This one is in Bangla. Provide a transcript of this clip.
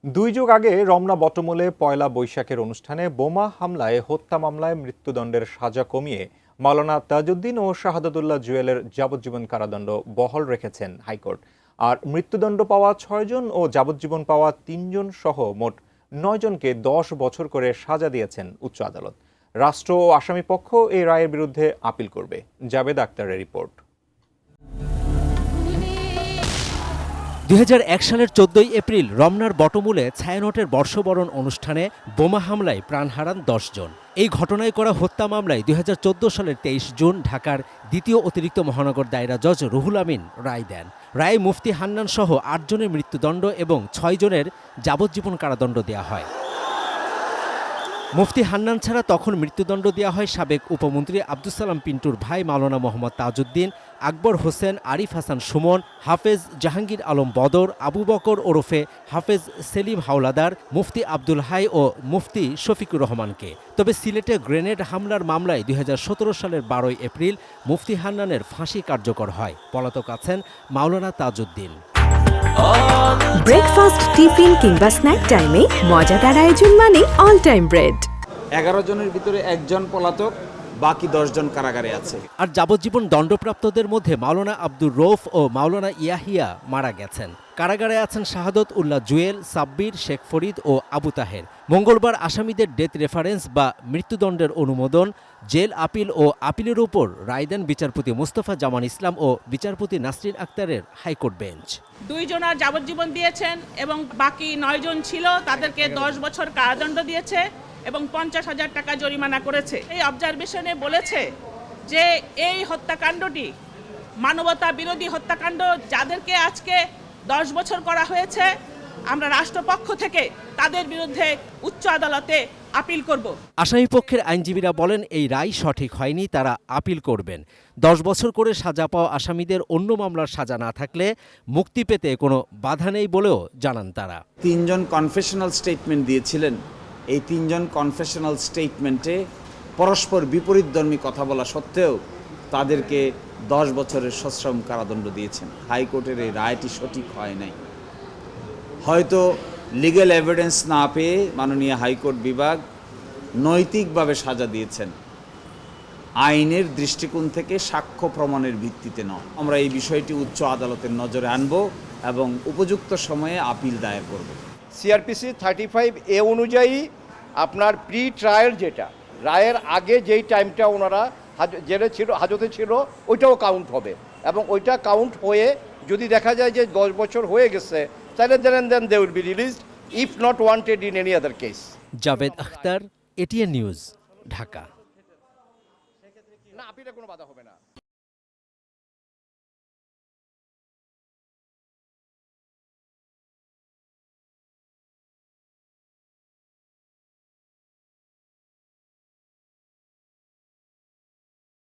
দুই যুগ আগে রমনা বটমূলে পয়লা বৈশাখের অনুষ্ঠানে বোমা হামলায় হত্যা মামলায় মৃত্যুদণ্ডের সাজা কমিয়ে মাওলানা তাজউদ্দিন ও শাহাদাতুল্লাহ জুয়েলের যাবজ্জীবন কারাদণ্ড বহাল রেখেছেন হাইকোর্ট। আর মৃত্যুদণ্ড পাওয়া ৬ জন ও যাবজ্জীবন পাওয়া ৩ জন সহ মোট ৯ জনকে ১০ বছর করে সাজা দিয়েছেন উচ্চ আদালত। রাষ্ট্র ও আসামি পক্ষ এই রায়ের বিরুদ্ধে আপিল করবে। জাবেদ আক্তারের রিপোর্ট। ২০০১ সালের ১৪ এপ্রিল রমনার বটমূলে ছায়ানটের বর্ষবরণ অনুষ্ঠানে বোমা হামলায় প্রাণ হারান ১০ জন। এই ঘটনায় করা হত্যা মামলায় ২০১৪ সালের ২৩ জুন ঢাকার দ্বিতীয় অতিরিক্ত মহানগর দায়রা জজ রুহুল আমিন রায় দেন। রায়ে মুফতি হান্নান সহ ৮ জনের মৃত্যুদণ্ড এবং ৬ জনের যাবজ্জীবন কারাদণ্ড দেওয়া হয়। মুফতি হান্নান ছাড়া তখন মৃত্যুদণ্ড দেওয়া হয় সাবেক উপমন্ত্রী আব্দুস সালাম পিন্টুর ভাই মাওলানা মোহাম্মদ তাজউদ্দিন, আকবর হোসেন, আরিফ হাসান সুমন, হাফেজ জাহাঙ্গীর আলম বদর, আবু বকর ওরফে হাফেজ সেলিম হাওলাদার, মুফতি আব্দুল হাই ও মুফতি শফিকুর রহমানকে। তবে সিলেটে গ্রেনেড হামলার মামলায় ২০১৭ সালের ১২ এপ্রিল মুফতি হান্নানের ফাঁসি কার্যকর হয়। পলাতক আছেন মাওলানা তাজউদ্দিন। ব্রেকফাস্ট, টিফিন কিংবা স্ন্যাক টাইমে মজাদার আয়োজন মানে অল টাইম ব্রেড। ১১ জনের ভিতরে একজন পলাতক, বাকি ১০ জন কারাগারে আছে। আর যাবজ্জীবন দণ্ডপ্রাপ্তদের মধ্যে মাওলানা আব্দুর রৌফ ও মাওলানা ইয়াহিয়া মারা গেছেন। কারাগারে আছেন শাহাদত উল্লাহ জুয়েল, সাব্বির, শেখ ফরিদ ও আবু তাহের। মঙ্গলবার আসামিদের ডেথ রেফারেন্স বা মৃত্যুদণ্ডের অনুমোদন, জেল আপিল ও আপিলের উপর রায় দেন বিচারপতি মোস্তফা জামান ইসলাম ও বিচারপতি নাসরিন আক্তারের হাইকোর্ট বেঞ্চ। 2 জনের যাবজ্জীবন দিয়েছেন এবং বাকি 9 জন ছিল তাদেরকে 10 বছর কারাদণ্ড দিয়েছে এবং 50,000 টাকা জরিমানা করেছে। এই অবজারভেশনে বলেছে যে এই হত্যাকাণ্ডটি মানবতা বিরোধী হত্যাকাণ্ড, যাদেরকে আজকে 10 বছর করা হয়েছে, আমরা রাষ্ট্রপক্ষ থেকে তাদের বিরুদ্ধে উচ্চ আদালতে আপিল করব। আসামিপক্ষের আইনজীবীরা বলেন এই রায় সঠিক হয়নি, তারা আপিল করবেন। 10 বছর করে সাজা পাওয়া আসামিদের অন্য মামলার সাজা না থাকলে মুক্তি পেতে কোনো বাধা নেই বলেও জানান তারা। ৩ জন কনফেশনাল স্টেটমেন্ট দিয়েছিলেন। এই 3 জন কনফেশনাল স্টেটমেন্টে পরস্পর বিপরীতধর্মী কথা বলা সত্ত্বেও তাদেরকে 10 বছরের সশ্রম কারাদণ্ড দিয়েছেন। হাইকোর্টের এই রায়টি সঠিক হয় নাই। হয়তো লিগ্যাল এভিডেন্স না পেয়ে মাননীয় হাইকোর্ট বিভাগ নৈতিকভাবে সাজা দিয়েছেন, আইনের দৃষ্টিকোণ থেকে সাক্ষ্য প্রমাণের ভিত্তিতে নয়। আমরা এই বিষয়টি উচ্চ আদালতের নজরে আনব এবং উপযুক্ত সময়ে আপিল দায়ের করব। সিআরপিসি 35A অনুযায়ী আপনার প্রি ট্রায়াল, যেটা রায়ের আগে যেই টাইমটা ওনারা জেলে ছিল, হাজতে ছিল, ওইটাও কাউন্ট হবে এবং ওইটা কাউন্ট হয়ে যদি দেখা যায় যে 10 বছর হয়ে গেছে, তাহলে then they will be released if not wanted in any other case. Jabed Akhtar, ATN News, Dhaka. না, আপিলে কোনো বাধা হবে না।